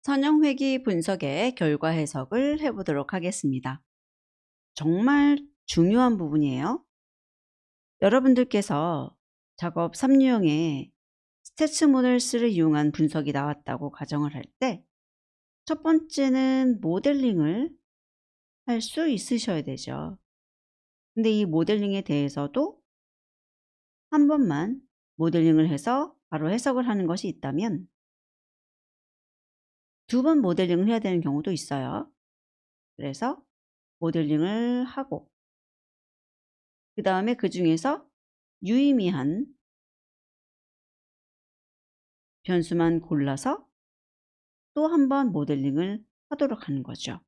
선형회귀 분석의 결과 해석을 해보도록 하겠습니다. 정말 중요한 부분이에요. 여러분들께서 작업 3유형에 스태츠 모델스를 이용한 분석이 나왔다고 가정을 할 때 첫 번째는 모델링을 할 수 있으셔야 되죠. 근데 이 모델링에 대해서도 한 번만 모델링을 해서 바로 해석을 하는 것이 있다면 2번 모델링을 해야 되는 경우도 있어요. 그래서 모델링을 하고 그 다음에 그 중에서 유의미한 변수만 골라서 또 한 번 모델링을 하도록 하는 거죠.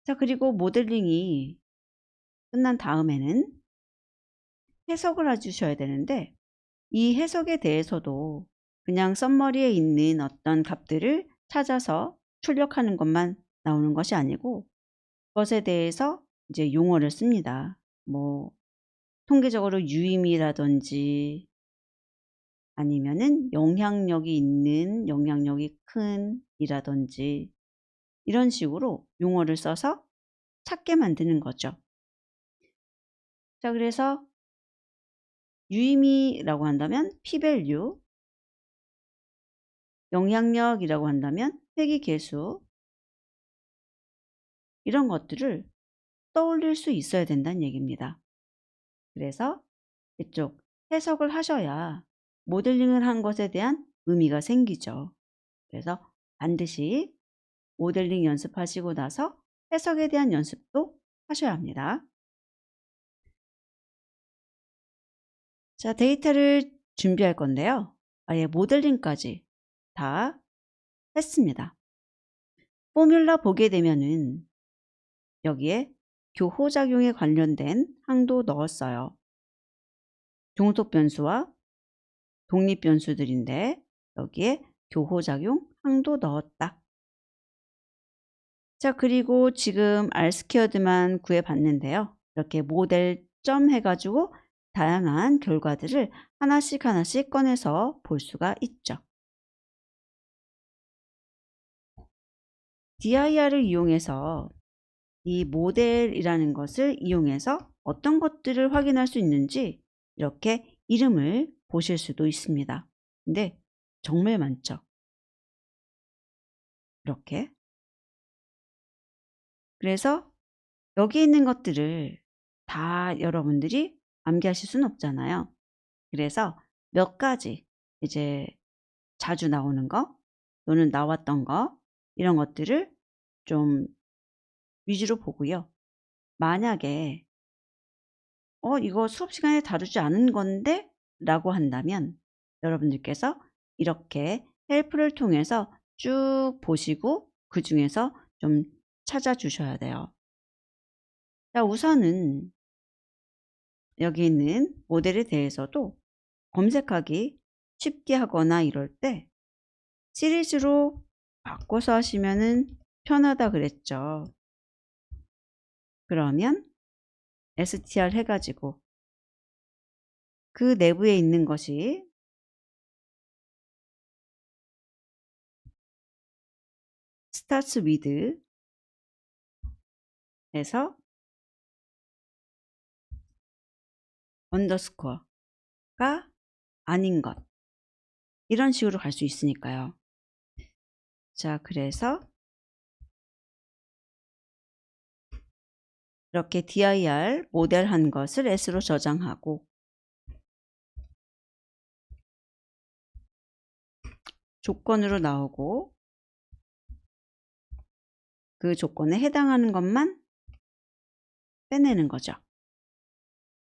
자, 그리고 모델링이 끝난 다음에는 해석을 해주셔야 되는데 이 해석에 대해서도 그냥 썸머리에 있는 어떤 값들을 찾아서 출력하는 것만 나오는 것이 아니고 그것에 대해서 이제 용어를 씁니다. 뭐 통계적으로 유의미라든지 아니면은 영향력이 있는, 영향력이 큰 이라든지 이런 식으로 용어를 써서 찾게 만드는 거죠. 자, 그래서 유의미라고 한다면 p-value, 영향력이라고 한다면 회귀계수, 이런 것들을 떠올릴 수 있어야 된다는 얘기입니다. 그래서 이쪽 해석을 하셔야 모델링을 한 것에 대한 의미가 생기죠. 그래서 반드시 모델링 연습하시고 나서 해석에 대한 연습도 하셔야 합니다. 자, 데이터를 준비할 건데요. 아예 모델링까지 다 했습니다. 포뮬라 보게 되면은 여기에 교호작용에 관련된 항도 넣었어요. 종속 변수와 독립 변수들인데 여기에 교호작용 항도 넣었다. 자, 그리고 지금 R 스퀘어드만 구해봤는데요. 이렇게 모델 점 해가지고 다양한 결과들을 하나씩 꺼내서 볼 수가 있죠. DIR을 이용해서 이 모델이라는 것을 이용해서 어떤 것들을 확인할 수 있는지 이렇게 이름을 보실 수도 있습니다. 근데 정말 많죠. 이렇게. 그래서 여기 있는 것들을 다 여러분들이 암기하실 수는 없잖아요. 그래서 몇 가지 이제 자주 나오는 거 또는 나왔던 거 이런 것들을 좀 위주로 보고요. 만약에 이거 수업 시간에 다루지 않은 건데 라고 한다면 여러분들께서 이렇게 헬프를 통해서 쭉 보시고 그 중에서 좀 찾아주셔야 돼요. 자, 우선은 여기 있는 모델에 대해서도 검색하기 쉽게 하거나 이럴 때 시리즈로 바꿔서 하시면은 편하다 그랬죠. 그러면 str 해가지고 그 내부에 있는 것이 starts with 해서 언더스코어가 아닌 것 이런 식으로 갈 수 있으니까요. 자, 그래서 이렇게 dir 모델한 것을 s로 저장하고 조건으로 나오고 그 조건에 해당하는 것만 빼내는 거죠.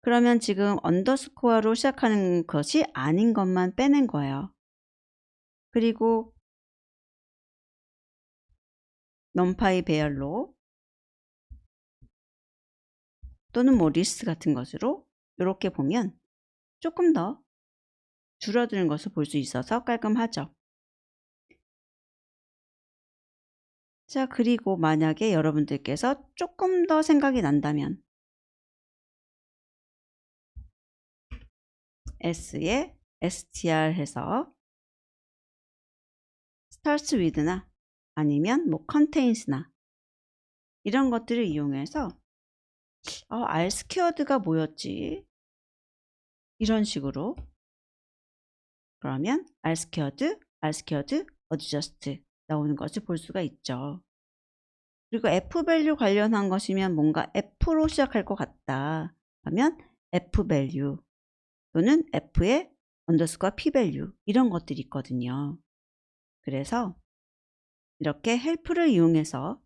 그러면 지금 언더스코어로 시작하는 것이 아닌 것만 빼낸 거예요. 그리고 넘파이 배열로 또는 뭐 리스트 같은 것으로 이렇게 보면 조금 더 줄어드는 것을 볼 수 있어서 깔끔하죠. 자, 그리고 만약에 여러분들께서 조금 더 생각이 난다면 S에 str 해서 starts with나 아니면 뭐 contains나 이런 것들을 이용해서 R squared가 뭐였지? 이런 식으로 그러면 R squared adjust 나오는 것을 볼 수가 있죠. 그리고 F 밸류 관련한 것이면 뭔가 F로 시작할 것 같다 하면 F 밸류 또는 F의 언더스코어 P 밸류 이런 것들이 있거든요. 그래서 이렇게 헬프를 이용해서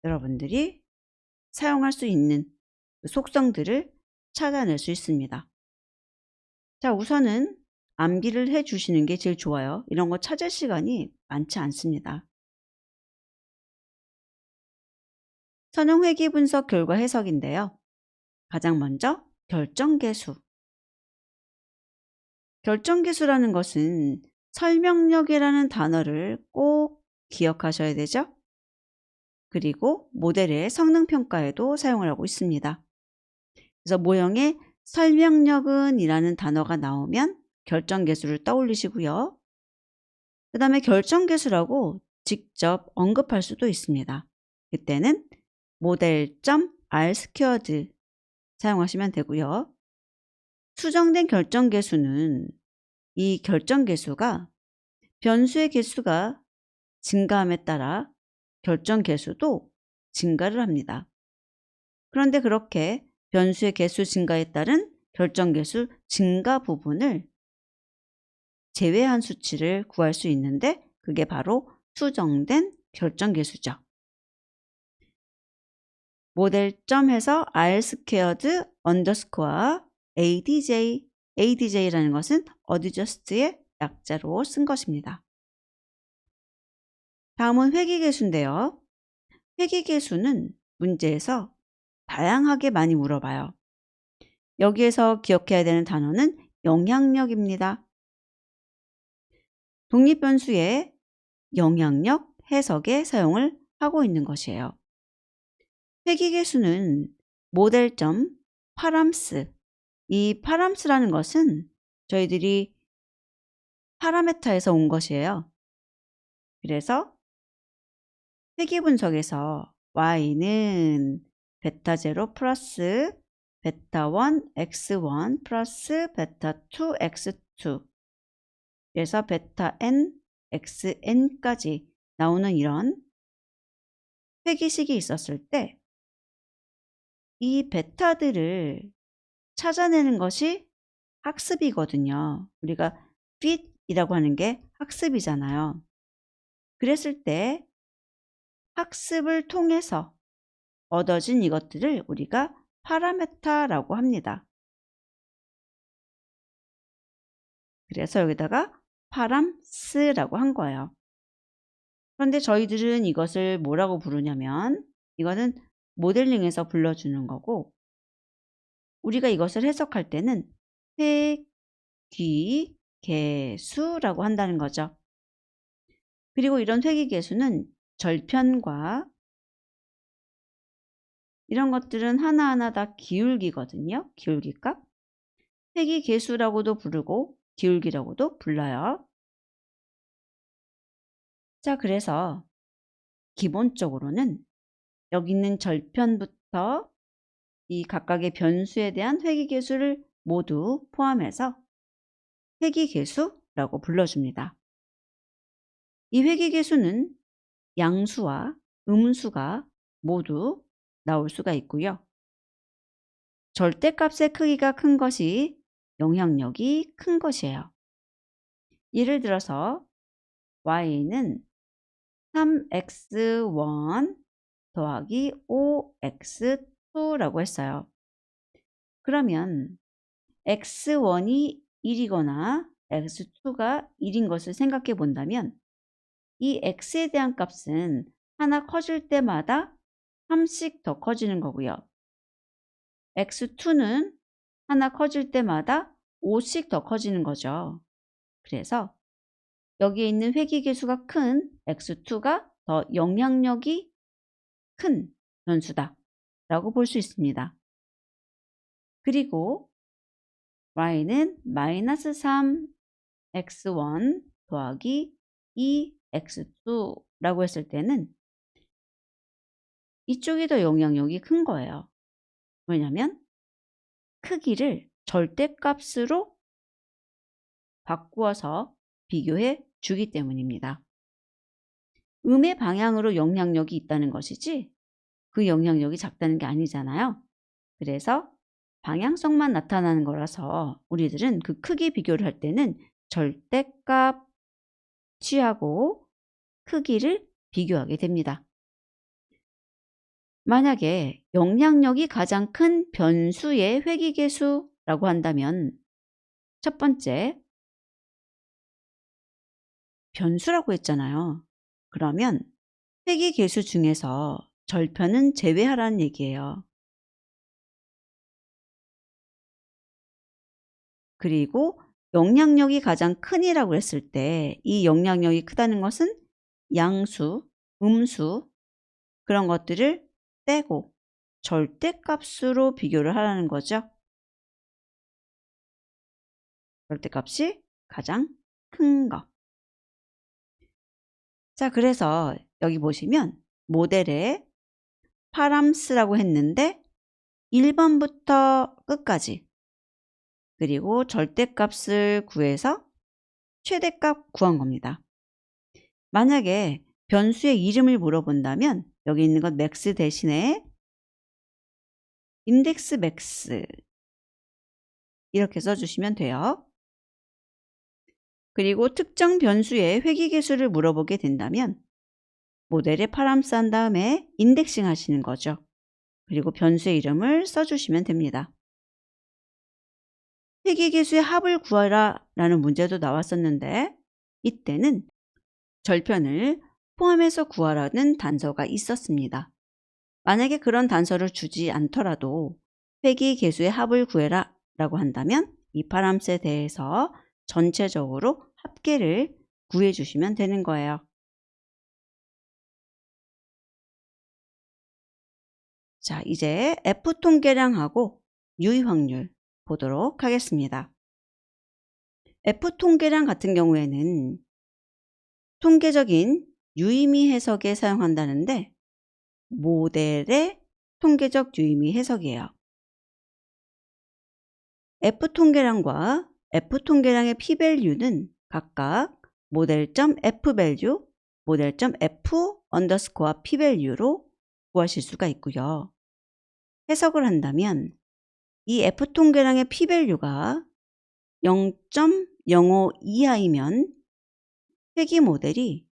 여러분들이 사용할 수 있는 속성들을 찾아낼 수 있습니다. 자, 우선은 암기를 해 주시는 게 제일 좋아요. 이런 거 찾을 시간이 많지 않습니다. 선형 회귀 분석 결과 해석인데요. 가장 먼저 결정계수. 결정계수라는 것은 설명력이라는 단어를 꼭 기억하셔야 되죠. 그리고 모델의 성능평가에도 사용을 하고 있습니다. 그래서 모형에 설명력은 이라는 단어가 나오면 결정계수를 떠올리시고요. 그 다음에 결정계수라고 직접 언급할 수도 있습니다. 그때는 model.r² 사용하시면 되고요. 수정된 결정계수는 이 결정계수가 변수의 개수가 증가함에 따라 결정계수도 증가를 합니다. 그런데 그렇게 변수의 개수 증가에 따른 결정계수 증가 부분을 제외한 수치를 구할 수 있는데 그게 바로 수정된 결정계수죠. 모델점에서 r² 언더스코어 ADJ라는 것은 adjust의 약자로 쓴 것입니다. 다음은 회귀계수인데요. 회귀계수는 문제에서 다양하게 많이 물어봐요. 여기에서 기억해야 되는 단어는 영향력입니다. 독립변수의 영향력 해석에 사용을 하고 있는 것이에요. 회귀계수는 모델점 파람스, 이 파람스라는 것은 저희들이 파라메타에서 온 것이에요. 그래서 회귀 분석에서 y는 베타0 플러스 베타1 x1 플러스 베타2 x2 그래서 베타n xn까지 나오는 이런 회귀식이 있었을 때 이 베타들을 찾아내는 것이 학습이거든요. 우리가 fit이라고 하는 게 학습이잖아요. 그랬을 때 학습을 통해서 얻어진 이것들을 우리가 파라메타라고 합니다. 그래서 여기다가 파람스라고 한 거예요. 그런데 저희들은 이것을 뭐라고 부르냐면 이거는 모델링에서 불러주는 거고 우리가 이것을 해석할 때는 회귀계수라고 한다는 거죠. 그리고 이런 회귀계수는 절편과 이런 것들은 하나하나 다 기울기거든요. 기울기값. 회귀계수라고도 부르고 기울기라고도 불러요. 자, 그래서 기본적으로는 여기 있는 절편부터 이 각각의 변수에 대한 회귀계수를 모두 포함해서 회귀계수라고 불러줍니다. 이 회귀계수는 양수와 음수가 모두 나올 수가 있고요. 절대값의 크기가 큰 것이 영향력이 큰 것이에요. 예를 들어서 y는 3x1 더하기 5x2라고 했어요. 그러면 x1이 1이거나 x2가 1인 것을 생각해 본다면 이 x에 대한 값은 하나 커질 때마다 3씩 더 커지는 거고요. x2는 하나 커질 때마다 5씩 더 커지는 거죠. 그래서 여기에 있는 회귀계수가 큰 x2가 더 영향력이 큰 변수다 라고 볼 수 있습니다. 그리고 y는 마이너스 3 x1 더하기 2x2라고 했을 때는 이쪽이 더 영향력이 큰 거예요. 왜냐면 크기를 절대값으로 바꾸어서 비교해 주기 때문입니다. 음의 방향으로 영향력이 있다는 것이지 그 영향력이 작다는 게 아니잖아요. 그래서 방향성만 나타나는 거라서 우리들은 그 크기 비교를 할 때는 절대값 취하고 크기를 비교하게 됩니다. 만약에 영향력이 가장 큰 변수의 회귀계수라고 한다면 첫 번째 변수라고 했잖아요. 그러면 회귀계수 중에서 절편은 제외하라는 얘기예요. 그리고 영향력이 가장 큰이라고 했을 때 이 영향력이 크다는 것은 양수, 음수 그런 것들을 떼고 절대값으로 비교를 하라는 거죠. 절대값이 가장 큰 거. 자, 그래서 여기 보시면 모델에 파람스라고 했는데 1번부터 끝까지 그리고 절대값을 구해서 최대값 구한 겁니다. 만약에 변수의 이름을 물어본다면 여기 있는 건 맥스 대신에 인덱스 맥스 이렇게 써주시면 돼요. 그리고 특정 변수의 회귀계수를 물어보게 된다면 모델에 파람스 한 다음에 인덱싱 하시는 거죠. 그리고 변수의 이름을 써주시면 됩니다. 회귀계수의 합을 구하라 라는 문제도 나왔었는데 이때는 절편을 포함해서 구하라는 단서가 있었습니다. 만약에 그런 단서를 주지 않더라도 회귀계수의 합을 구해라 라고 한다면 이 파람스에 대해서 전체적으로 합계를 구해 주시면 되는 거예요. 자, 이제 F통계량하고 유의확률 보도록 하겠습니다. F통계량 같은 경우에는 통계적인 유의미 해석에 사용한다는데 모델의 통계적 유의미 해석이에요. F통계량과 F통계량의 P밸류는 각각 모델점 F밸류, 모델점 F 언더스코어 P밸류로 구하실 수가 있고요. 해석을 한다면 이 F통계량의 P밸류가 0.05 이하이면 회귀 모델이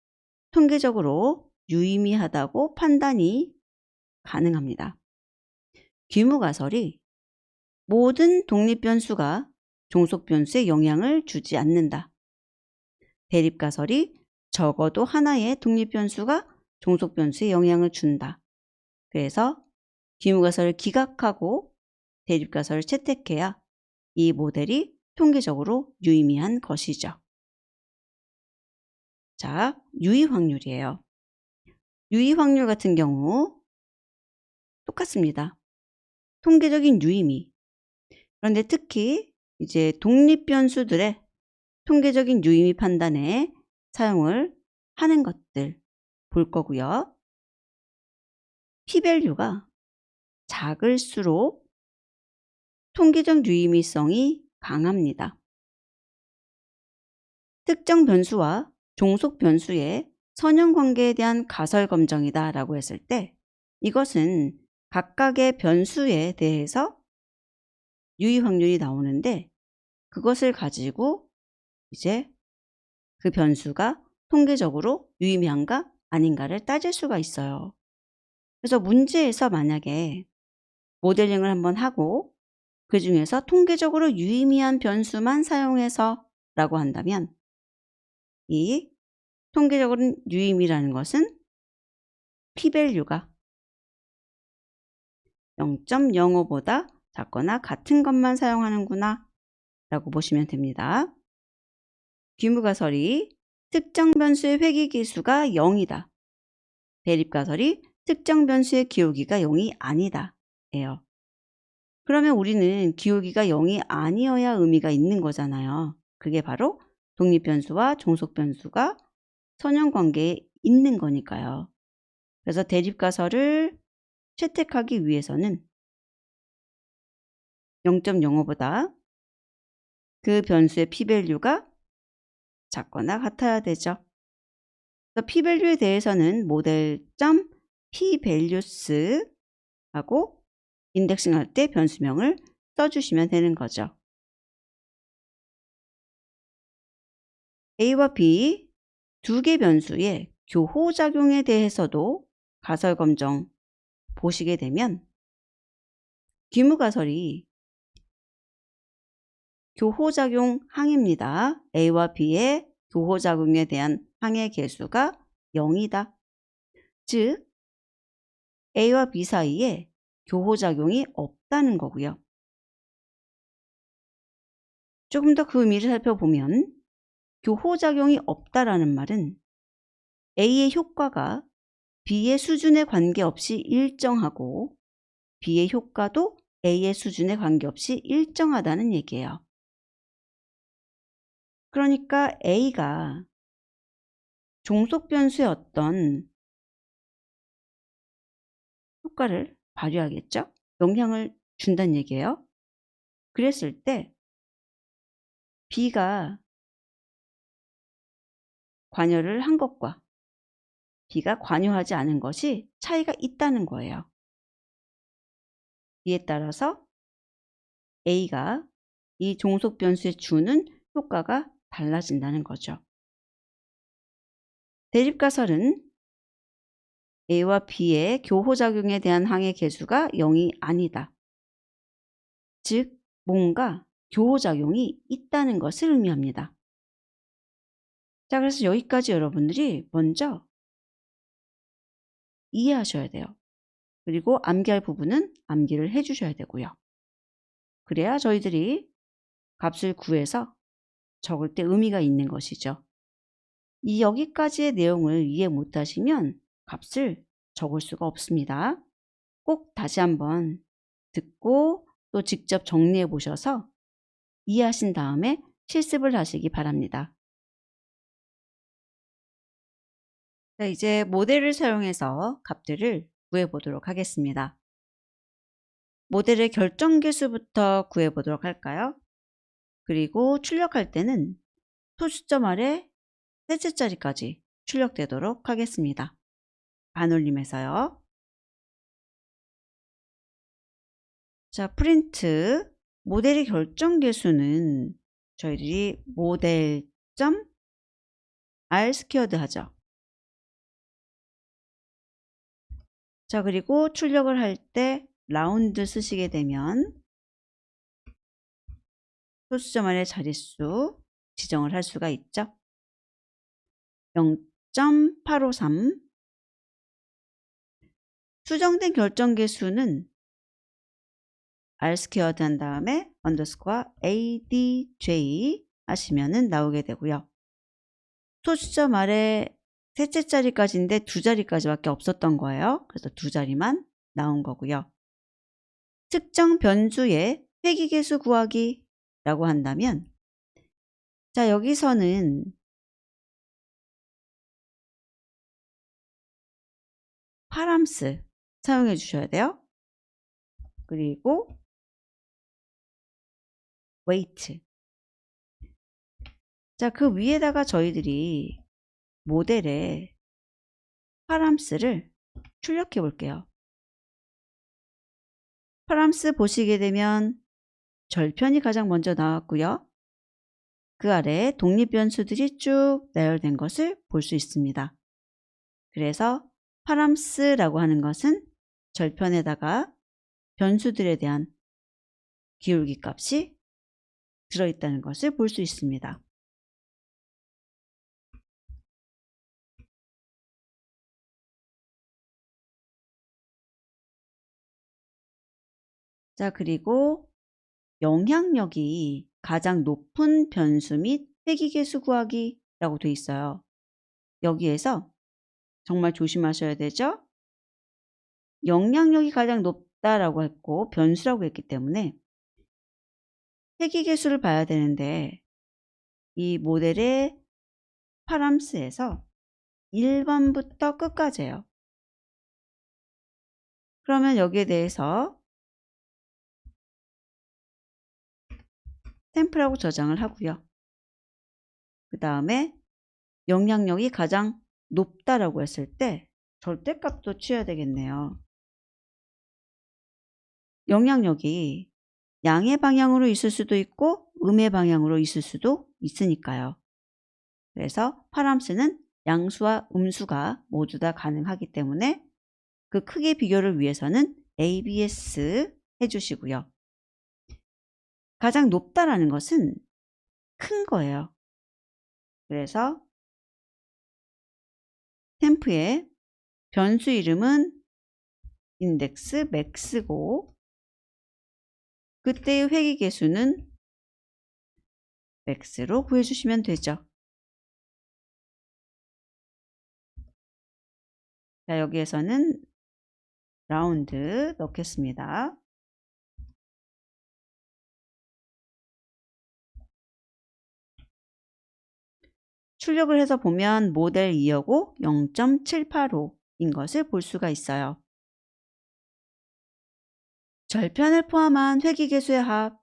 통계적으로 유의미하다고 판단이 가능합니다. 귀무가설이 모든 독립변수가 종속변수에 영향을 주지 않는다. 대립가설이 적어도 하나의 독립변수가 종속변수에 영향을 준다. 그래서 귀무가설을 기각하고 대립가설을 채택해야 이 모델이 통계적으로 유의미한 것이죠. 자, 유의확률이에요. 유의확률 같은 경우 똑같습니다. 통계적인 유의미. 그런데 특히 이제 독립변수들의 통계적인 유의미 판단에 사용을 하는 것들 볼 거고요. P밸류가 작을수록 통계적 유의미성이 강합니다. 특정 변수와 종속 변수의 선형관계에 대한 가설 검정이다 라고 했을 때 이것은 각각의 변수에 대해서 유의 확률이 나오는데 그것을 가지고 이제 그 변수가 통계적으로 유의미한가 아닌가를 따질 수가 있어요. 그래서 문제에서 만약에 모델링을 한번 하고 그 중에서 통계적으로 유의미한 변수만 사용해서 라고 한다면 이 통계적으로 유의미라는 것은 P밸류가 0.05보다 작거나 같은 것만 사용하는구나 라고 보시면 됩니다. 귀무가설이 특정 변수의 회귀계수가 0이다. 대립가설이 특정 변수의 기울기가 0이 아니다 예요. 그러면 우리는 기울기가 0이 아니어야 의미가 있는 거잖아요. 그게 바로 독립변수와 종속변수가 선형관계에 있는 거니까요. 그래서 대립가설을 채택하기 위해서는 0.05보다 그 변수의 p밸류가 작거나 같아야 되죠. 그래서 p밸류에 대해서는 model.pvalues하고 인덱싱할 때 변수명을 써주시면 되는 거죠. A와 B 두 개 변수의 교호작용에 대해서도 가설검정 보시게 되면 귀무가설이 교호작용 항입니다. A와 B의 교호작용에 대한 항의 개수가 0이다. 즉 A와 B 사이에 교호작용이 없다는 거고요. 조금 더 그 의미를 살펴보면 교호작용이 없다라는 말은 A의 효과가 B의 수준에 관계없이 일정하고 B의 효과도 A의 수준에 관계없이 일정하다는 얘기예요. 그러니까 A가 종속변수의 어떤 효과를 발휘하겠죠? 영향을 준다는 얘기예요. 그랬을 때 B가 관여를 한 것과 B가 관여하지 않은 것이 차이가 있다는 거예요. 이에 따라서 A가 이 종속변수에 주는 효과가 달라진다는 거죠. 대립가설은 A와 B의 교호작용에 대한 항의 개수가 0이 아니다. 즉 뭔가 교호작용이 있다는 것을 의미합니다. 자, 그래서 여기까지 여러분들이 먼저 이해하셔야 돼요. 그리고 암기할 부분은 암기를 해주셔야 되고요. 그래야 저희들이 값을 구해서 적을 때 의미가 있는 것이죠. 이 여기까지의 내용을 이해 못하시면 값을 적을 수가 없습니다. 꼭 다시 한번 듣고 또 직접 정리해 보셔서 이해하신 다음에 실습을 하시기 바랍니다. 자, 이제 모델을 사용해서 값들을 구해 보도록 하겠습니다. 모델의 결정계수부터 구해 보도록 할까요? 그리고 출력할 때는 소수점 아래 셋째 자리까지 출력되도록 하겠습니다. 반올림해서요. 자, 프린트 모델의 결정계수는 저희들이 model.r² 하죠. 자, 그리고 출력을 할 때 라운드 쓰시게 되면 소수점 안에 자릿수 지정을 할 수가 있죠. 0.853 수정된 결정계수는 r² 한 다음에 언더스코어 adj 하시면은 나오게 되고요. 소수점 아래 셋째 자리까지인데 두 자리까지밖에 없었던 거예요. 그래서 두 자리만 나온 거고요. 특정 변수의 회귀계수 구하기 라고 한다면 자, 여기서는 파람스 사용해 주셔야 돼요. 그리고 weight. 자, 그 위에다가 저희들이 모델에 파람스를 출력해 볼게요. 파람스 보시게 되면 절편이 가장 먼저 나왔고요. 그 아래 독립변수들이 쭉 나열된 것을 볼 수 있습니다. 그래서 파람스라고 하는 것은 절편에다가 변수들에 대한 기울기 값이 들어있다는 것을 볼 수 있습니다. 자, 그리고 영향력이 가장 높은 변수 및 회귀계수 구하기 라고 되어 있어요. 여기에서 정말 조심하셔야 되죠. 영향력이 가장 높다라고 했고 변수라고 했기 때문에 회귀계수를 봐야 되는데 이 모델의 파람스에서 1번부터 끝까지예요. 그러면 여기에 대해서 템프라고 저장을 하고요. 그 다음에 영향력이 가장 높다라고 했을 때 절대값도 취해야 되겠네요. 영향력이 양의 방향으로 있을 수도 있고 음의 방향으로 있을 수도 있으니까요. 그래서 파람스는 양수와 음수가 모두 다 가능하기 때문에 그 크기 비교를 위해서는 ABS 해주시고요. 가장 높다라는 것은 큰 거예요. 그래서 템프의 변수 이름은 인덱스 맥스고 그때의 회귀 개수는 맥스로 구해주시면 되죠. 자, 여기에서는 라운드 넣겠습니다. 출력을 해서 보면 모델 2여고 0.785인 것을 볼 수가 있어요. 절편을 포함한 회귀개수의 합.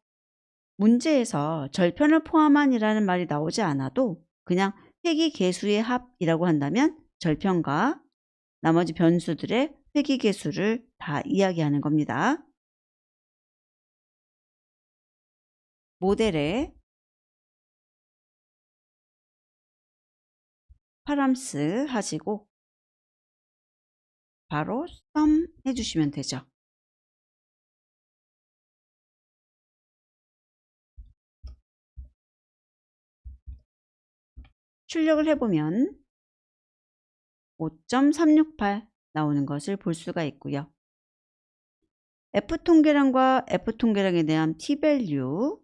문제에서 절편을 포함한이라는 말이 나오지 않아도 그냥 회귀개수의 합이라고 한다면 절편과 나머지 변수들의 회귀개수를 다 이야기하는 겁니다. 모델에 파람스 하시고 바로 sum 해주시면 되죠. 출력을 해보면 5.368 나오는 것을 볼 수가 있고요. F통계량과 F통계량에 대한 t밸류,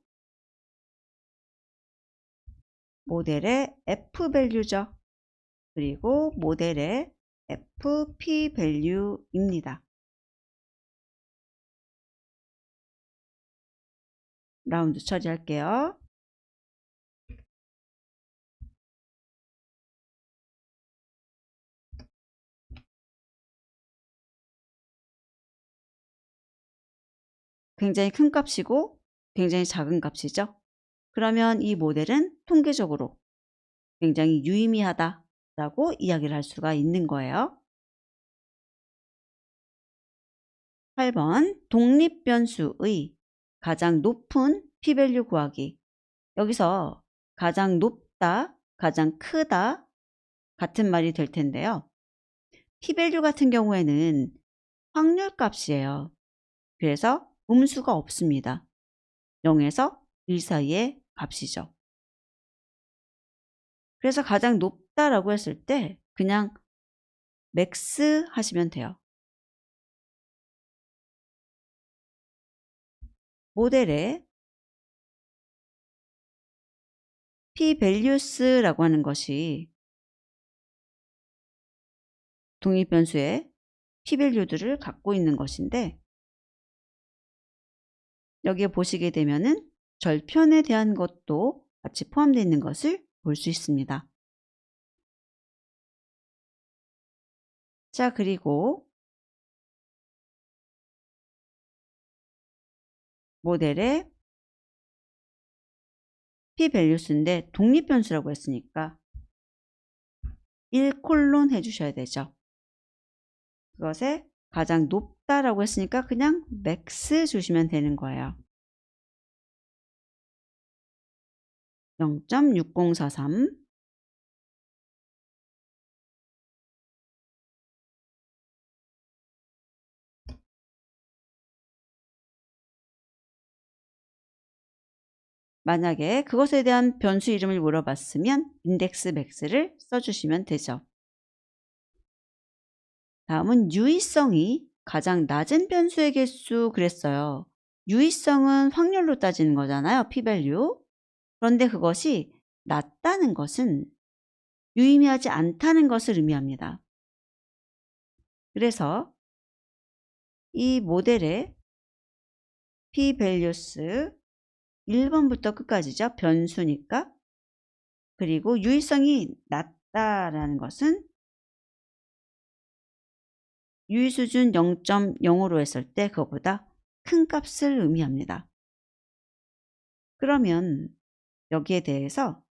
모델의 F밸류죠. 그리고 모델의 FP밸류입니다. 라운드 처리할게요. 굉장히 큰 값이고 굉장히 작은 값이죠. 그러면 이 모델은 통계적으로 굉장히 유의미하다라고 이야기를 할 수가 있는 거예요. 8번 독립변수의 가장 높은 p밸류 구하기. 여기서 가장 높다, 가장 크다 같은 말이 될 텐데요. p밸류 같은 경우에는 확률 값이에요. 그래서 음수가 없습니다. 0에서 1 사이의 값이죠. 그래서 가장 높다라고 했을 때 그냥 맥스 하시면 돼요. 모델에 pValues라고 하는 것이 독립변수의 pValue들을 갖고 있는 것인데 여기에 보시게 되면은 절편에 대한 것도 같이 포함되어 있는 것을 볼 수 있습니다. 자, 그리고 모델의 pValues인데 독립변수라고 했으니까 1콜론 해주셔야 되죠. 그것에 가장 높다라고 했으니까 그냥 맥스 주시면 되는 거예요. 0.6043 만약에 그것에 대한 변수 이름을 물어봤으면 인덱스 맥스를 써주시면 되죠. 다음은 유의성이 가장 낮은 변수의 개수 그랬어요. 유의성은 확률로 따지는 거잖아요. p밸류. 그런데 그것이 낮다는 것은 유의미하지 않다는 것을 의미합니다. 그래서 이 모델의 pValues 1번부터 끝까지죠. 변수니까 그리고 유의성이 낮다라는 것은 유의 수준 0.05로 했을 때 그거보다 큰 값을 의미합니다. 그러면 여기에 대해서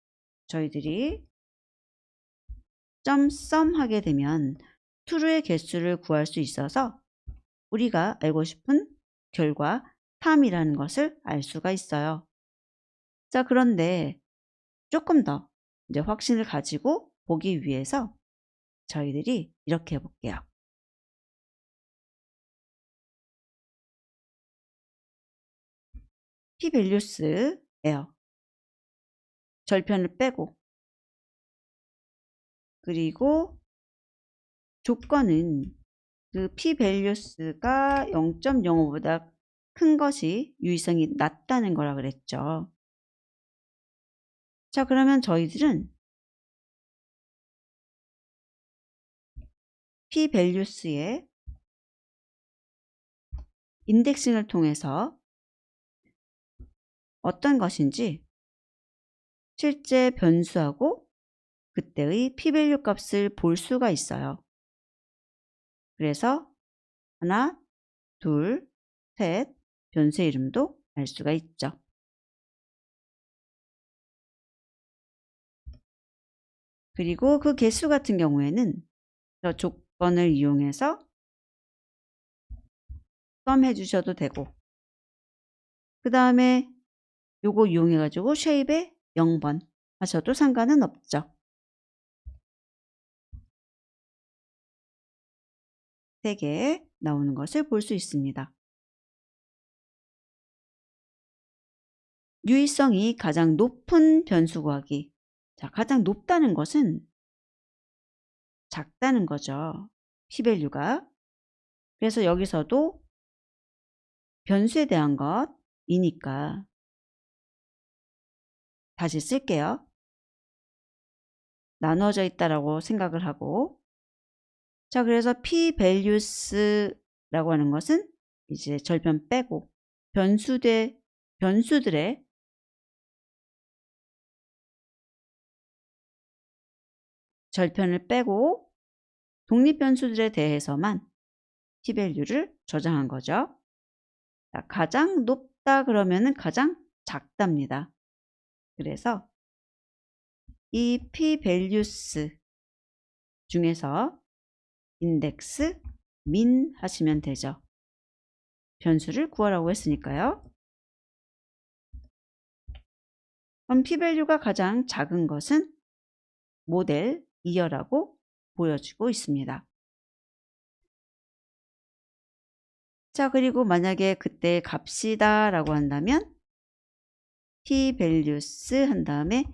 저희들이 sum 하게 되면 true의 개수를 구할 수 있어서 우리가 알고 싶은 결과 탐이라는 것을 알 수가 있어요. 자, 그런데 조금 더 이제 확신을 가지고 보기 위해서 저희들이 이렇게 해볼게요. p-values예요. 절편을 빼고, 그리고 조건은 그 p-values가 0.05보다 큰 것이 유의성이 낮다는 거라 그랬죠. 자, 그러면 저희들은 p-values의 인덱싱을 통해서 어떤 것인지 실제 변수하고 그때의 p-value 값을 볼 수가 있어요. 그래서 하나, 둘, 셋, 변수의 이름도 알 수가 있죠. 그리고 그 개수 같은 경우에는 저 조건을 이용해서 sum 해주셔도 되고, 그 다음에 요거 이용해가지고 shape에 0번 하셔도 상관은 없죠. 3개 나오는 것을 볼 수 있습니다. 유의성이 가장 높은 변수 구하기. 자, 가장 높다는 것은 작다는 거죠. p-value가. 그래서 여기서도 변수에 대한 것이니까 다시 쓸게요. 나누어져 있다라고 생각을 하고, 자, 그래서 p-values라고 하는 것은 이제 절편 빼고 변수들의 절편을 빼고 독립변수들에 대해서만 p-value를 저장한 거죠. 자, 가장 높다 그러면은 가장 작답니다. 그래서 이 p-values 중에서 인덱스 min 하시면 되죠. 변수를 구하라고 했으니까요. 그럼 p-value가 가장 작은 것은 모델 2여라고 보여주고 있습니다. 자, 그리고 만약에 그때 값이다 라고 한다면 p-values 한 다음에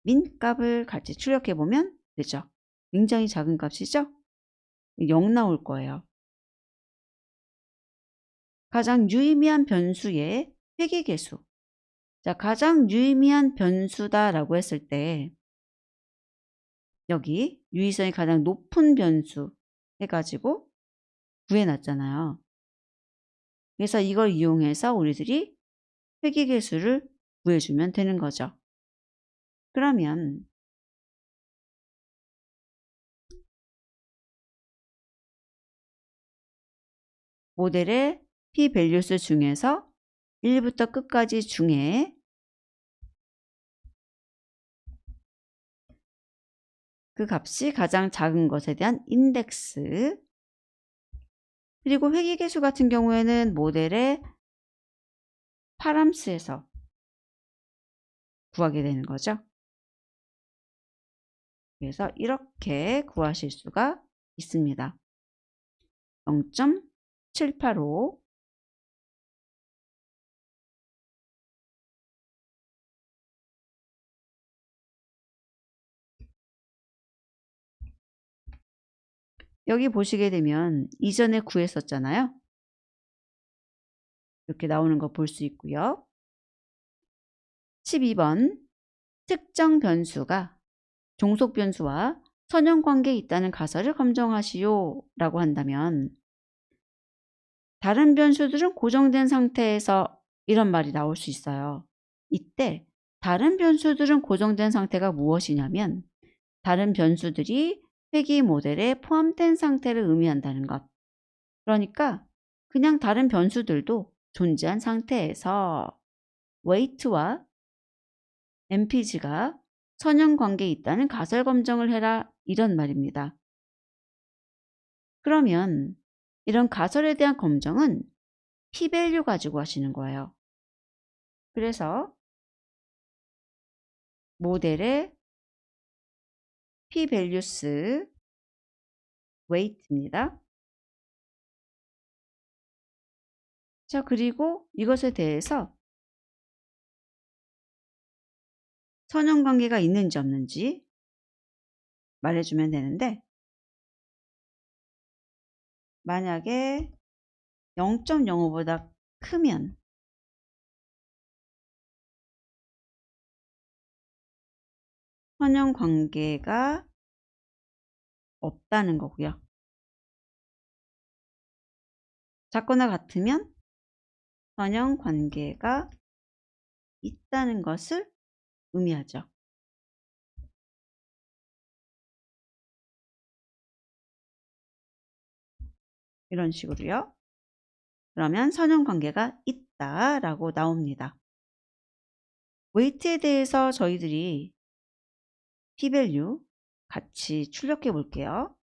min 값을 같이 출력해 보면 되죠. 굉장히 작은 값이죠? 0 나올 거예요. 가장 유의미한 변수의 회귀계수. 자, 가장 유의미한 변수다 라고 했을 때 여기 유의성이 가장 높은 변수 해가지고 구해놨잖아요. 그래서 이걸 이용해서 우리들이 회귀계수를 구해주면 되는 거죠. 그러면 모델의 p-values 중에서 1부터 끝까지 중에 그 값이 가장 작은 것에 대한 인덱스, 그리고 회귀계수 같은 경우에는 모델의 파람스에서 구하게 되는 거죠. 그래서 이렇게 구하실 수가 있습니다. 0.785 여기 보시게 되면 이전에 구했었잖아요. 이렇게 나오는 거 볼 수 있고요. 12번 특정 변수가 종속 변수와 선형관계에 있다는 가설을 검증하시오 라고 한다면 다른 변수들은 고정된 상태에서 이런 말이 나올 수 있어요. 이때 다른 변수들은 고정된 상태가 무엇이냐면 다른 변수들이 회귀 모델에 포함된 상태를 의미한다는 것. 그러니까 그냥 다른 변수들도 존재한 상태에서 weight와 mpg가 선형관계에 있다는 가설 검증을 해라, 이런 말입니다. 그러면 이런 가설에 대한 검증은 p-value 가지고 하시는 거예요. 그래서 모델의 p-values weight입니다. 자, 그리고 이것에 대해서 선형관계가 있는지 없는지 말해주면 되는데, 만약에 0.05보다 크면 선형관계가 없다는 거고요. 작거나 같으면 선형관계가 있다는 것을 의미하죠. 이런 식으로요. 그러면 선형관계가 있다라고 나옵니다. 웨이트에 대해서 저희들이 p-value 같이 출력해 볼게요.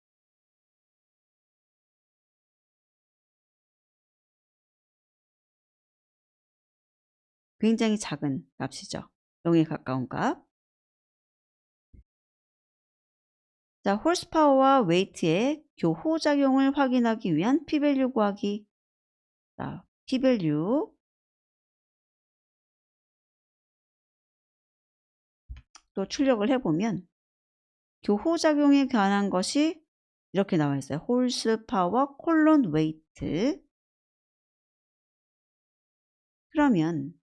굉장히 작은 값이죠. 0에 가까운 값. 자, 홀스파워와 웨이트의 교호작용을 확인하기 위한 p-value 구하기. 자, p-value 또 출력을 해보면 교호작용에 관한 것이 이렇게 나와 있어요. 홀스파워 콜론 웨이트. 그러면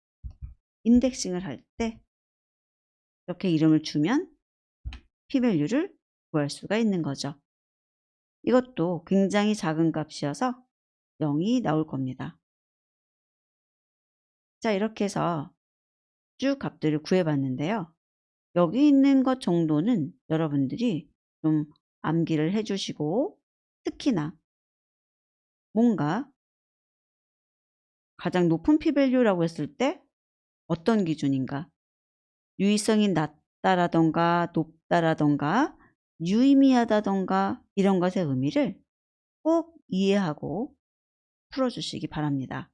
인덱싱을 할 때 이렇게 이름을 주면 p-value를 구할 수가 있는 거죠. 이것도 굉장히 작은 값이어서 0이 나올 겁니다. 자, 이렇게 해서 쭉 값들을 구해봤는데요. 여기 있는 것 정도는 여러분들이 좀 암기를 해주시고, 특히나 뭔가 가장 높은 p-value라고 했을 때 어떤 기준인가, 유의성이 낮다라던가 높다라던가 유의미하다던가 이런 것의 의미를 꼭 이해하고 풀어주시기 바랍니다.